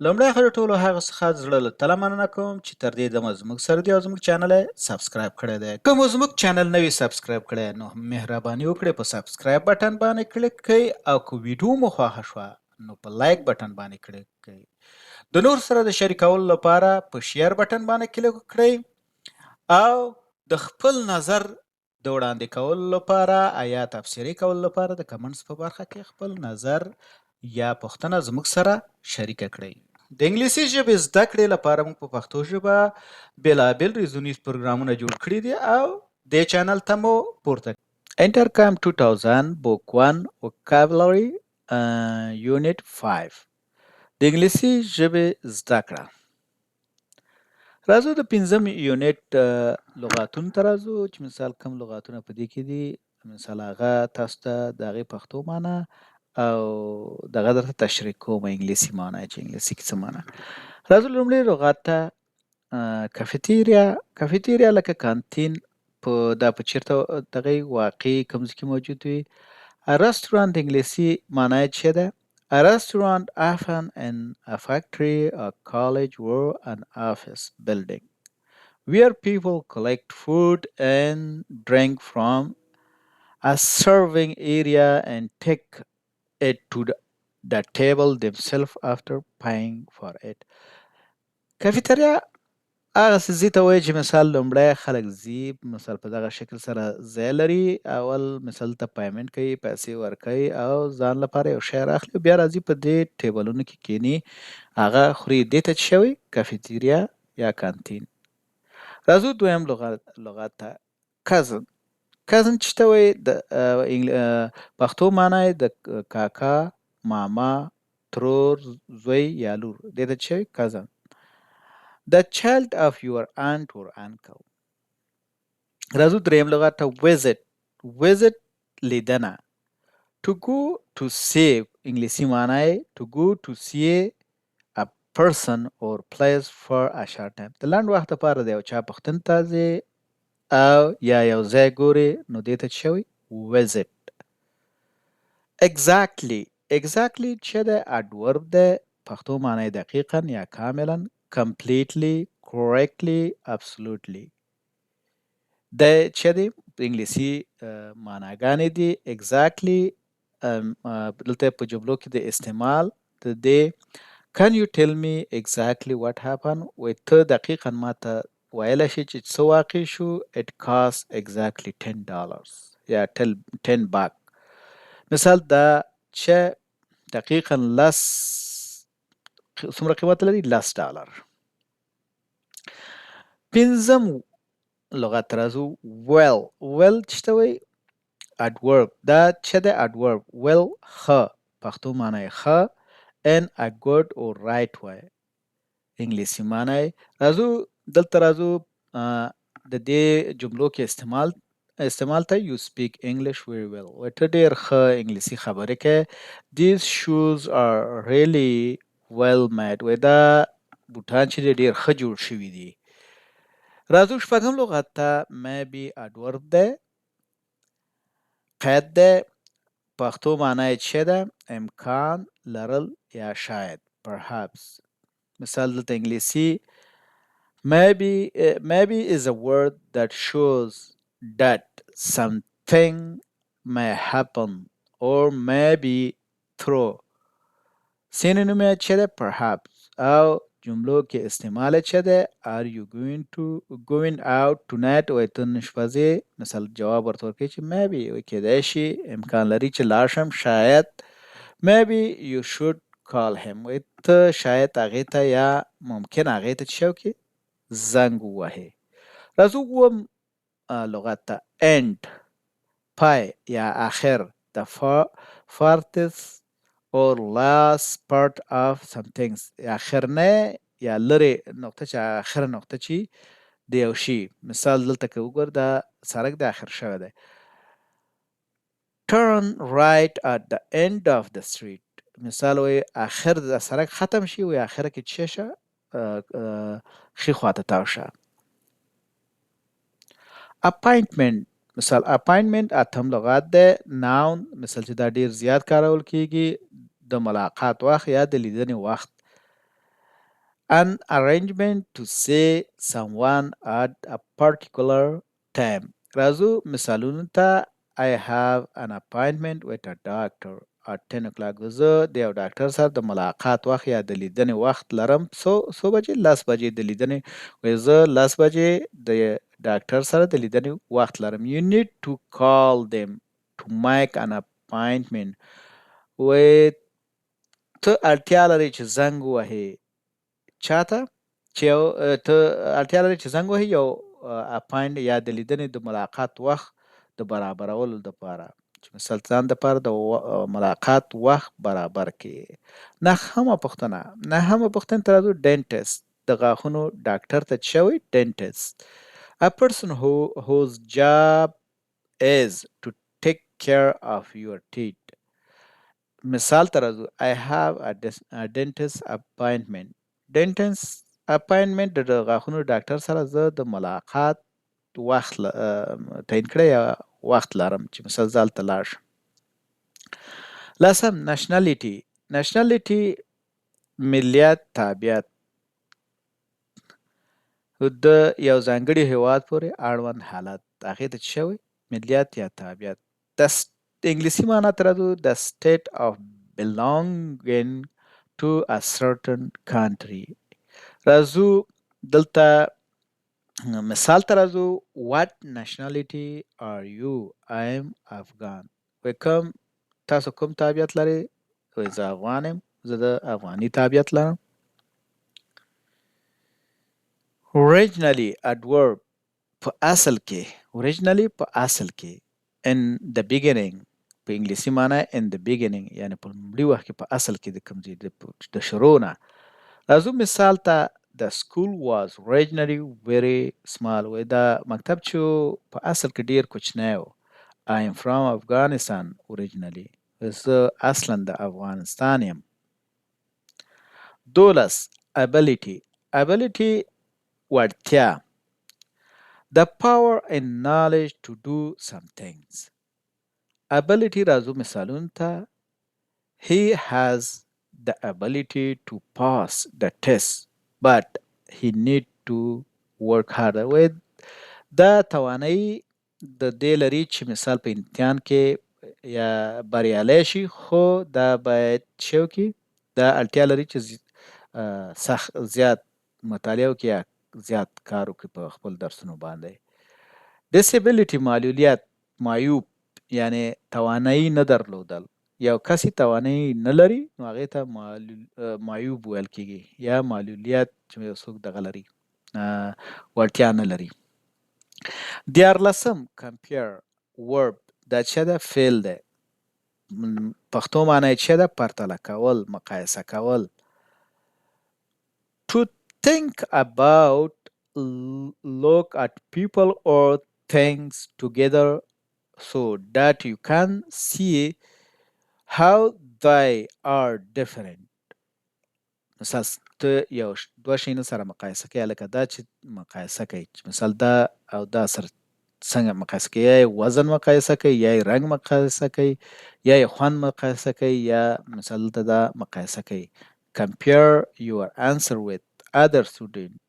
لومړی خو د ټولو هغو څخه زړه له تله مننه کوم چې تر دې دمه زموږ سره دي او زموږ چینل یې سبسکرایب کړی دی. که مو زموږ چینل نه وي سبسکرایب کړی نو مهرباني وکړئ په سبسکرایب بټن باندې کلیک کړئ او که ویډیو مو خوښه شوه نو په لایک بټن باندې کلیک کړئ. د نور سره د شریکولو لپاره په شیر بټن باندې کلیک وکړئ او د خپل نظر د وړاندې کولو لپاره یا تبصرې کولو لپاره د کمنټس په برخه کې خپل نظر یا پوښتنه زموږ سره شریکه کړئ. د انګلیسي ژبې زده کړې لپاره موږ په پښتو ژبه بېلابېل ریزونیز پروګرامونه جوړ کړي دي او دې چینل ته مو پورته انټرکام 2000 بوک 1 وکابلري یونټ 5 د انګلیسي ژبې زده کړه. راځو د پنځم یونټ لغاتونو ته راځو چې مثال کوم لغاتونه په دې کې دي. مثال هغه تاسو ته د هغې پښتو معنی او دغه درته تشریح کوم انګلیسي معنی چې انګلیسي کې څه معنی. راځو لومړی لغات ته کافیتیریا لکه کانتین دا په چیرته دغه واقعي کوم ځای کې موجود وي. رستورانت انګلیسي معنی یې څه ده؟ A restaurant often in a factory, a college, or an office building where people collect food and drink from a serving area and take it to the table themselves after paying for it. کافیتریا هغه ځای ته وایي چې مثال لومړی خلک ځي مثال په دغه شکل سره ځای لري، اول مثال ته پیمنټ کوي، پیسې ورکوي او ځان لپاره یو شی راخلي بیا راځي په دې ټیبلونو کې کیني هغه خوري. دې ته څه وایي؟ کافیتیریا یا کانتین. راځو دویم لغت ته کزن. کزن چې ته وایي د پښتو معنی یې د کاکا، ماما، ترور، زوی یا لور. دې ته څه وایي؟ کزن. The child of your aunt or uncle. راځو دریم لغت ته visit. visit لیدنه. To go to see انګلیسي معنی یې to go to see a person or place for a short time. د لنډ وخت لپاره د یو چا پوښتنې ته ځې او یا یو ځای ګورې نو دې ته څه وایي؟ visit. exactly چې دی اډورب دی، پښتو معنی یې دقیقا یا کاملا، completely, correctly, absolutely. د چې دی په انګلیسي معناګانې دي exactly دلته په جملو کې د استعمال د دې can you tell me exactly what happened وایي ته دقیقا ماته ویلی شي چې څه واقع شو. it cost exactly $10 یا $10. مثال دا چې دقیقا څومره قیمت لري؟ $10. پنځم لغت راځو well چې ته وایي adverb. دا چې دی adverb well ښه، پښتو معنی یې ښه and a good or right وایي انګلیسي معنی یې. دلته راځو د دې جملو کې استعمال ته you speak English very well وایي ته ډېر ښه انګلیسي خبرې کوې. these shoes are really well made وایي دا بوټان چې دی ډېر ښه جوړ شوي دي. راځو شپږم لغت ته maybe adverb دی، قید دی، پښتو معنی یې څه ده؟ امکان لرل یا شاید perhaps. مثال دلته انګلیسي maybe is a word that shows that something may happen or may be true. synonym یې څه ده؟ perhaps. او جملو کې استعمال یې څه ده؟ are you going out tonight وایي ته نن شپه ځې. مثال جواب ورته ورکوي چې maybe وایي کیدای شي، امکان لري چې لاړ شم، شاید. maybe you should call him وایي ته شاید هغې ته یا ممکن هغې ته څه وکړې؟ زنګ ووهې. راځو اووم لغت ته end پای یا آخر. the farthest or last part of some things. آخرنۍ یا لرې نقطه چې آخره نقطه چې د یو شي. مثال دلته که وګور دا سړک د آخر شوی دی. turn right at the end of the street. مثال وایي آخر د سړک ختم شي وایي آخره کې څه شه؟ ښي خواته تاو شه. appointment. مثال appointment اتم لغت دی noun. مثال چې دا ډیر زیات کارول کیږي د ملاقات وخت یا د لیدنې وخت. An arrangement to see someone at a particular time. Razu misalunta, I have an appointment with a doctor at 10 o'clock. زه د یو ډاکټر سره د ملاقات وخت یا د لیدنې وخت لرم. څو بجې؟ 10 بجې د لیدنې. وایي زه 10 بجې د ډاکټر سره د لیدنې وخت لرم. You need to call them to make an appointment. وایي ته اړتیا لرې چې زنګ ووهې چاته چې ته اړتیا لرې چې زنګ وهې یو اپاینټ یا د لیدنې د ملاقات وخت د برابرولو دپاره چې مثال ځان دپاره د ملاقات وخت برابر کړي. نهمه پوښتنې ته راځو. ډینټسټ د غاښونو ډاکټر ته څه وایي؟ ډینټسټ. A person whose job is to take care of your teeth. مثال ته راځو. I have a dentist appointment. dentist appointment د غاښونو ډاکټر سره زه د ملاقات وخت تعیین کړی یا وخت لرم چې مثال زه هلته لاړ شم. لسم nationality ملیت تابعیت د یو ځانګړي هیواد پورې اړوند حالت هغې ته څه وایي؟ ملیت یا تابعیت. د انګلیسي معنا ته راځو. the state of belonging to a certain country. راځو دلته مثال ته راځو. what nationality are you? I am Afghan. وایي تاسو کوم تابعیت لرئ؟ وایي زه افغان یم. زه د افغاني تابعیت لرم. originally adverb په اصل کې. originally په اصل کې. in the beginning په انګلیسي معنا in the beginning یعنی په لومړي وخت کې په اصل کې د کوم ځای د شروع نه. راځو مثال ته. the school was originally very small. وایي دا مکتب چې په اصل کې ډیر کوچنی و. I am from Afghanistan originally. زه اصلا د افغانستان یم. 12 ability وړتیا. the power and knowledge to do some things. ability راځو مثالونو ته. he has the ability to pass the test but he need to work harder. وایي دا توانایي د دې لري چې مثال په امتحان کې یا بریالی شي خو دا باید څه وکړي؟ دا اړتیا لري چې سخت زیات مطالعه وکړي یا زیات کار وکړي په خپل درسونو باندې. disability معیوب یعنی توانایي نه درلودل. یو کس توانایي نه لري نو هغې ته معیوب ویل کېږي یا معلولیت چې یو څوک دغه لري وړتیا نه لري. 14 compare verb دا څه ده؟ فعل ده. پښتو معنی یې څه ده؟ پرتله کول، مقایسه کول. to think about, look at people or things together so that you can see how they are different. مثال ته یو دوه شیانو سره مقایسه کوي لکه دا چې مقایسه کوي چې مثال دا او دا سره څنګه مقایسه کوي؟ یا یې وزن مقایسه کوي یا یې رنګ مقایسه کوي یا یې خوند مقایسه کوي یا مثال دلته دا مقایسه کوي. compare your answer with other student.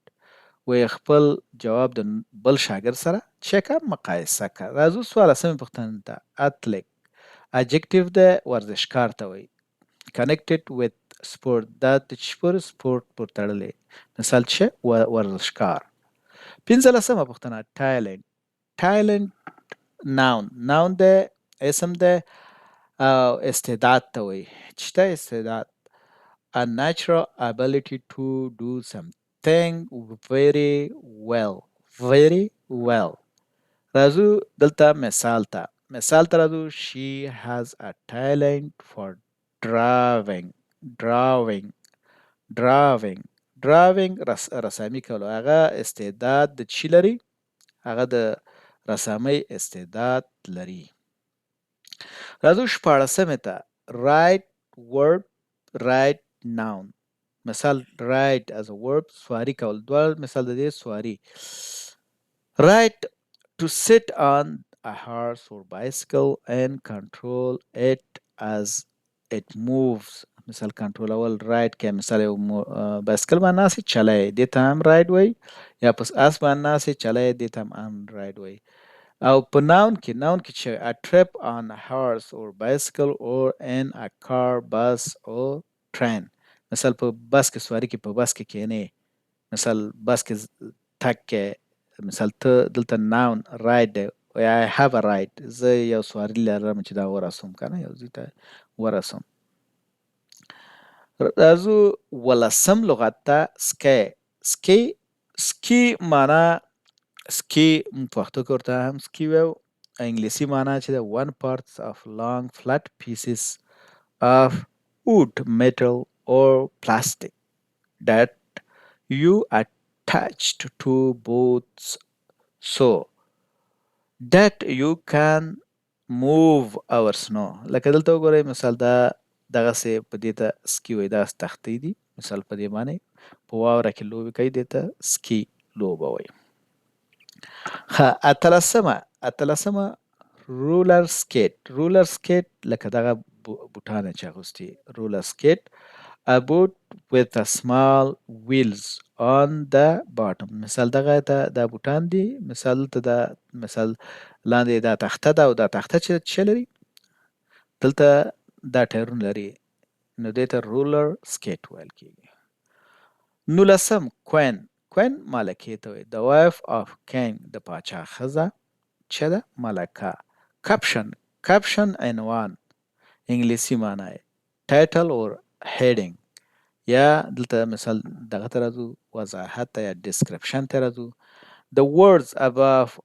وایي خپل جواب د بل شاګرد سره څه کړه؟ مقایسه کړه. راځو 14مې پوښتنې ته. athlete adjective ده، ورزشکار ته وایي. connected with sport دا د چې پورې سپورټ پورې تړلی. مثال څه؟ ورزشکار. 15مه پوښتنه. talent noun ده، اسم ده او استعداد ته وایي. چې ته استعداد a natural ability to do something very well. راځو دلته مثال ته. مثال ته راځو. she has a talent for drawing. رسامي کولو. هغه استعداد د چی لري؟ هغه د رسامۍ استعداد لري. راځو 14مې ته. write verb write noun. مثال ride as a verb سواری کول. دوه مثال د دې سواری. ride to sit on a horse or bicycle and control it as it moves. مثال کنټرولول راید کې مثال یو بایسکل باندې ناست یې چلای دې ته هم راید وایي یا په اس باندې ناست یې چلای دې ته هم راید وایي او په ناون کې چې a trip on a horse or bicycle or in a car bus or train مثال په بس کې سواری کې په بس کې کېنې مثال بس کې تګ کې مثال ته دلته ناون راید دی I have a ride زه یو سواری لرم چې دا ورسوم کنه یو ځای ته ورسوم راځو ولسم لغت ته سکی معنا سکی په پښتو کې ورته هم سکی وایو انګلیسي معنا چې د one parts of long flat pieces of wood metal or plastic that you attached to boats so that you can move our snow لکه دلته وګورئ مثال دا دغسې په دې ته سکي وایي دغسې تختې دي مثال په دې باندې په واوره کې لوبې کوي دې ته سکي لوبه وایي ښه اتلسمه رولر سکیټ لکه دغه بوټانه چې اغوستي رولر سکیټ a boat with a small wheels on the bottom مثال دغه ته دا بوټان دي مثال ته دا مثال لاندې دا تخته ده او دا تخته چې څه لري دلته دا ټایرونه لري نو دې ته رولر سکیټ ویل کیږي 19 کوین ملکې ته وایي the wife of king د پاچا ښځه چې ده ملکه کپشن عنوان انګلیسي معنی یې ټایټل اور هیډینګ یا دلته مثال دغه ته راځو وضاحت ته یا ډسکرپشن ته راځو the words above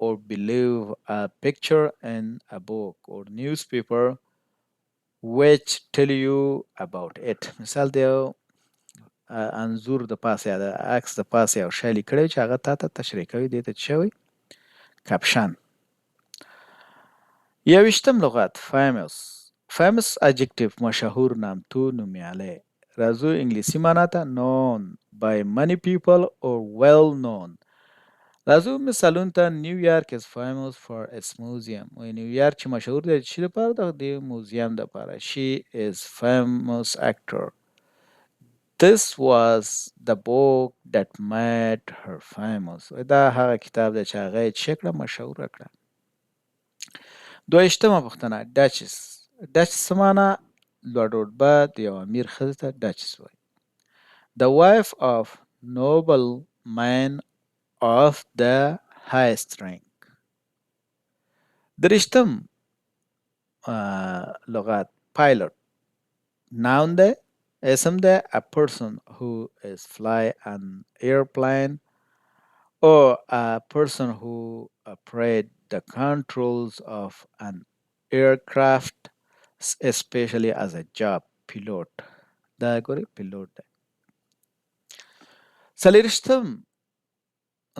or below a picture in a book or newspaper which tell you about it مثال دی یو انځور د پاسه یا د عکس د پاسه یو شی لیکلی چې هغه تا ته تشریح کوي دې ته څه وایي کپشن 21 لغت famous adjective مشهور نامتو نومیالی راځو انګلیسي معنا ته known by many people or well known راځو مثالونو ته نیویارک is famous for its museum وایي نیویارک چې مشهور دی د څه لپاره د موزیم دپاره she is famous actor This was the book that made her famous دا هغه کتاب دی چې هغه یې څه کړه مشهوره کړه 22مه پوښتنه ډچس څه معنا لوړ رتبه د یو امیر ښځې ته ډچس وایي The wife of noble man of the highest rank 23م لغت pilot noun دی اسم دی a person who is fly an airplane or a person who operate the controls of an aircraft especially as a job pilot دا ګوري پیلوټ دی 24م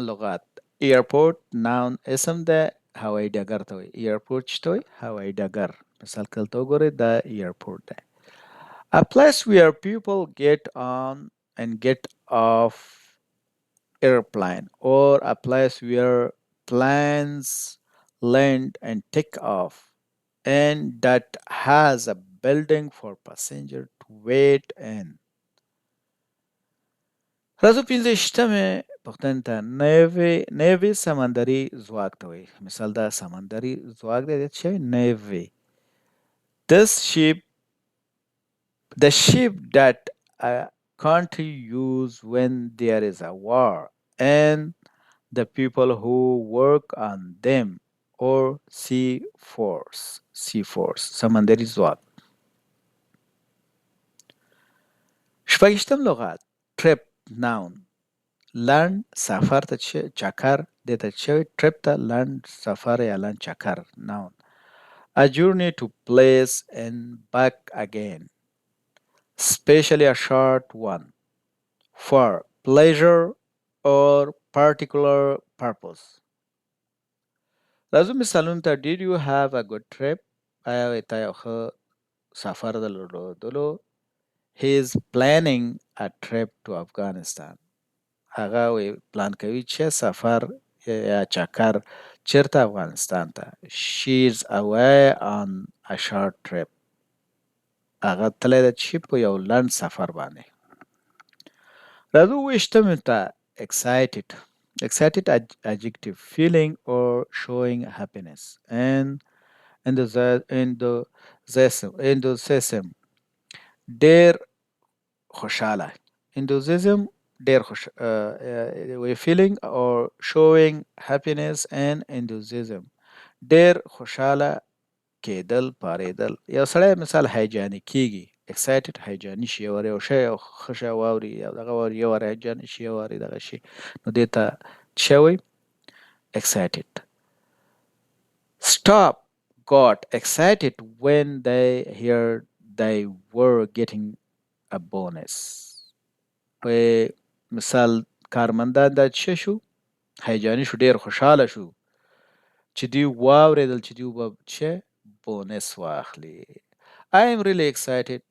لغت ایرپورټ ناون اسم دی هوایي ډګر ته وایي ایرپورټ چې ته وایي هوایي ډګر مثال کله ته وګورئ دا ایرپورټ دی A place where people get on and get off airplane or a place where planes land and take off and that has a building for passenger to wait in. راځو 25مې پوښتنې ته نیوي سمندري ځواک ته وایي مثال دا سمندري ځواک دی د څه نیوي This ship the ship that a country use when there is a war and the people who work on them or sea force سمندري ځواک شپږشتم لغت trip noun لنډ سفر ته چکر دې ته څه trip ته لنډ سفر یا لنډ چکر noun a journey to place and back again especially a short one for pleasure or particular purpose راځو مثالونو ته did you have a good trip آیا تا یو ښه سفر درلودلو he is planning a trip to Afghanistan هغه پلان کوي چې سفر یا چکر چیرته افغانستان ته she is away on a short trip هغه تللی ده چې په یو لنډ سفر باندې. راځو اوویشتمې ته excited. Excited adjective feeling or showing happiness and enthusiasm ډېر خوشحاله. Enthusiasm ډېر we feeling or showing happiness and enthusiasm ډېر خوشحاله کېدل پارېدل. یو سړی مثال هیجاني کېږي excited هیجاني شي یو شی یو ښه شی واوري او دغه واوري یو وار هیجاني شي یو وار دغه شي نو دې ته څه وایي excited. Stop got excited when they heard they were getting a bonus. په مثال کارمندان دا څه شو هیجاني شو ډېر خوشحاله شو چې دوی واورېدل چې دوی به څه بونس واخلي. I am really excited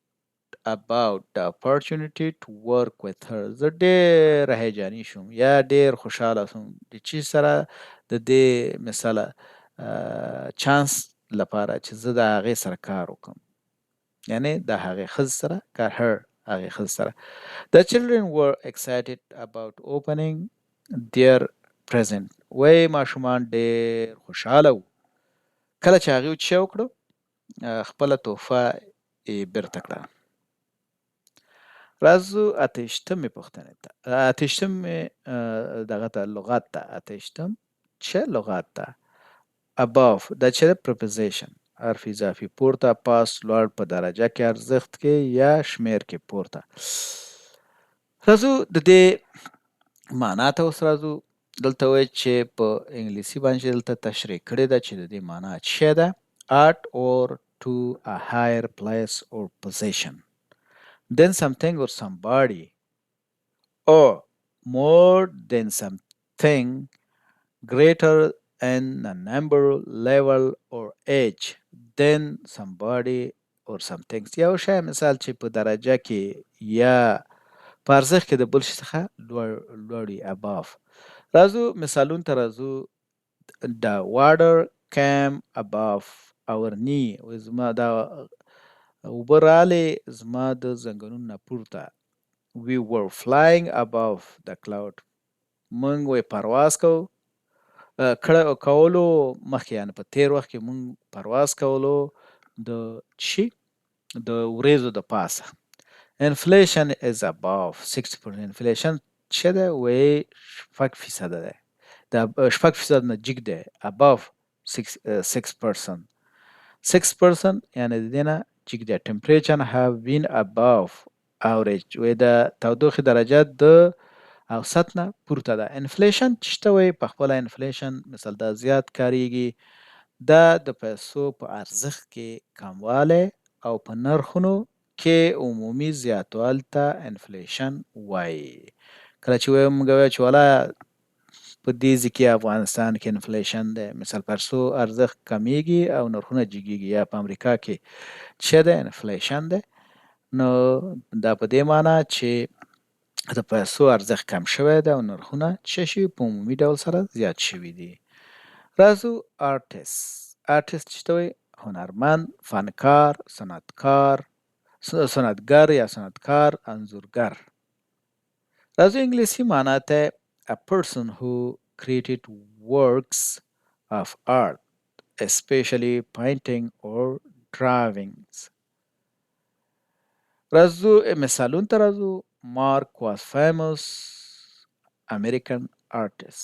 about the opportunity to work with her. زه ډېر هیجاني شوم یا ډېر خوشحاله شوم د چې سره د دې مثاله چانس لپاره چې زه د هغې سره کار وکړم یعنی د هغې ښځې سره کار her هغې ښځې سره. The children were excited about opening their present. وی ماشومان ډېر خوشحاله وو کله چې هغې څه وکړو خپله تحفه یې بیرته کړه. راځو اتهویشتمې پوښتنې ته اتهویشتمې دغه ته لغت ته اتهویشتم څه لغت ته above دا چې preposition حرف اضافي پورته پاس لوړ په درجه کې ارزښت کې یا شمیر کې پورته. راځو د دې معنا ته اوس راځو. دلته وایي چې په انګلیسي باندې دلته تشریح کړې ده چې د دې معنا څه ده at or to a higher place or position than something or somebody or more than something greater in a number level or age than somebody or something. یو شی مثال چې په درجه کې یا په ارزښت کې د بل شي څخه لوړ above. راځو مثالونو ته راځو. The water came above our knee. زما دا اوبه رالې زما د زنګنونو نه پورته. We were flying above the cloud. موږ وی پرواز کولو مخکې یعنې په تیر وخت کې موږ پرواز کولو د چی د وریځو د پاسه. Inflation is above 60%. Inflation څه ده وی 6% ده د 6% نه جګ ده above 6%. 6% یعنې د دې نه جګ ده. Temperature have been above average. وی د تودوخې درجه د اوسط نه پورته ده. انفلیشن چې ته وایي په خپله انفلیشن مثال دا زیات کاریږي دا د پیسو په ارزښت کې کموالی او په نرخونو کې عمومي زیاتوالي ته انفلیشن وایي. کله چې موږ وایو چې والا په دې ځای کې افغانستان کې انفلیشن دی مثال پیسو ارزښت کمیږي او نرخونه جګیږي یا په امریکا کې څه دی انفلیشن دی نو دا په دې معنی چې د پیسو ارزښت کم شوی دی او نرخونه څه شوي په عمومي ډول سره زیات شوي دي. راځو آرټیست. آرټیست چې ته وایي هنرمند فنکار صنعتګر یا صنعتکار انځورګر. راځو انګلیسي معنا ته a person who created works of art especially painting or drawings. راځو مثالونو ته راځو. Mark was famous American artist.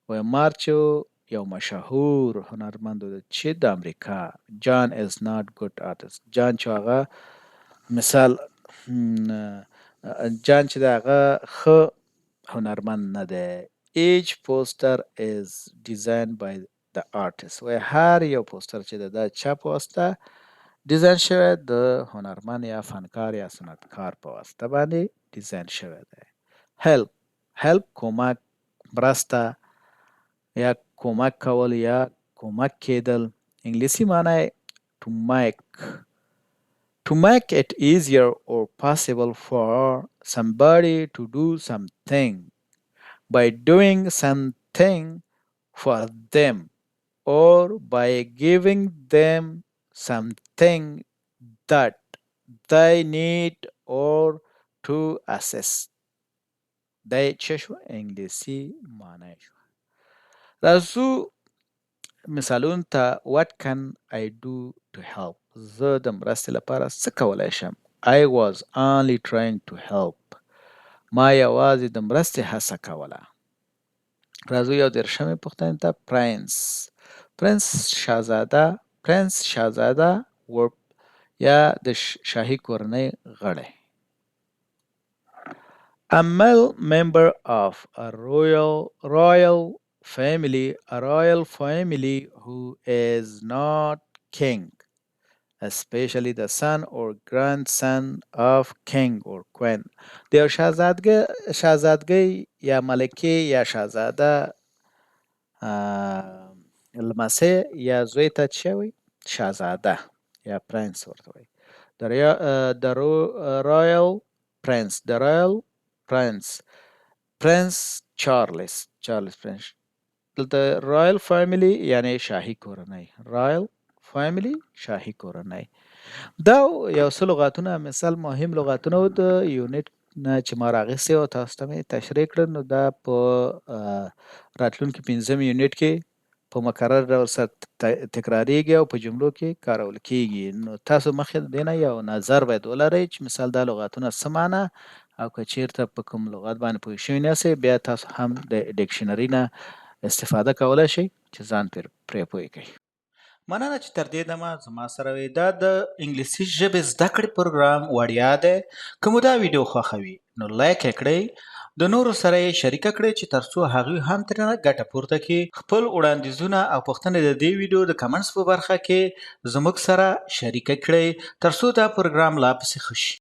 و مارچ یو مشهور هنرمند و چې د امریکا. John is not good artist. جان چې هغه مثال جان چې د هغه ښه هنرمند نه دی. Each poster is designed by the artist. و هر یو پوستر چې د چا په واسطه ډیزاین شوی د هنرمند یا فنکار یا صنعتکار په واسطه باندې ډیزاین شوی دی. help کمک مرسته یا کمک کول یا کمک کېدل. انګلیسي معنی to make it easier or possible for somebody to do something by doing something for them or by giving them something that they need or to assess. دی څه شو انګلیسي معنی شو. راځو مثالونو ته. what can I do to help؟ زه د مرستې لپاره څه کولی شم؟ I was only trying to help. ما یوازې د مرستې هڅه کوله. راځو یو دېرشمې پوښتنې ته. پرنس. پرنس شهزاده. پرنس شهزاده ورب یا د شاهي کورنۍ غړی. A male member of a royal family who is not king, especially the son or grandson of king or queen. د یو شهزادګۍ یا ملکې یا شهزاده لمسی یا زوی ته څه وایي؟ شهزاده یا پرنس ورته وایي. د رویال پرنس. د رویال پرنس. پرنس چارلز. چارلز پرنس. دلته رایل فامیلی یعنی شاهي کورنۍ. رایل فامیلی شاهي کورنۍ. دا یو څه لغاتونه مثال مهم لغاتونه و د یونټ نه چې ما راغستې او تاسو ته مې تشریح کړل. نو دا په راتلونکي 5م یونټ کې په مکرر ډول سره تکراریږي او په جملو کې کارول کیږي. نو تاسو مخکې د دې نه یو نظر باید ولرئ چې مثال دا لغاتونه څه معنی او که چیرته په کوم لغت باندې پوه شوي نه یاستئ بیا تاسو هم د ډکشنري نه استفاده کولی شئ چې ځان پرې پوه کړئ. مننه چې تر دې دمه زما سره وې. دا د انګلیسي ژبې زده کړې پروګرام وړیا دی. که مو دا ویډیو خوښوي نو لایک یې کړئ، د نورو سره یې شریکه کړئ چې ترڅو هغوی هم ترې ګټه پورته کړي. خپل وړاندیزونه او پوښتنې د دې ویډیو د کمنټس په برخه کې زموږ سره شریکه کړئ ترڅو دا پروګرام لا پسې ښه شي.